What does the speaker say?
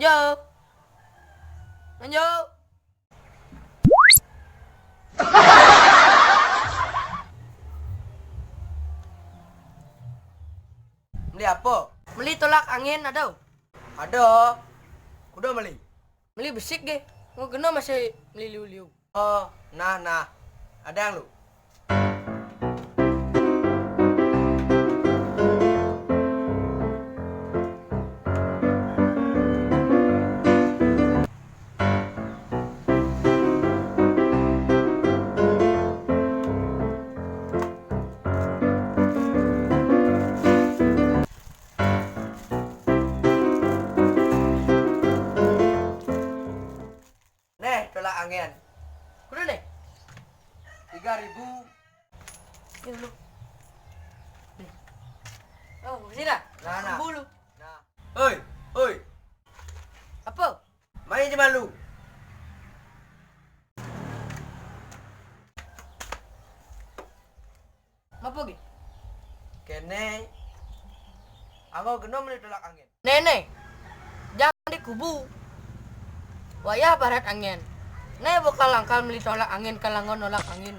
Lanjut. Lanjut. Beli apa? Beli tolak angin ada. Ada. Kudu beli. Beli besik ge. Mau kena masih beli liu-liu. Oh, nah. Ada yang lu? Nih, tolak angin. Kudu nih. 3.000. Ini dulu. Oh, sini dah. Nah. Bulu. Nah. Oi. Apa? Main cuma lu. Apa ge? Kene. Aku kena beli tolak angin. Nenek. Jangan dikubu. Wayah barat angin. Nih bakal langkal beli tolak angin kalangan nolak angin.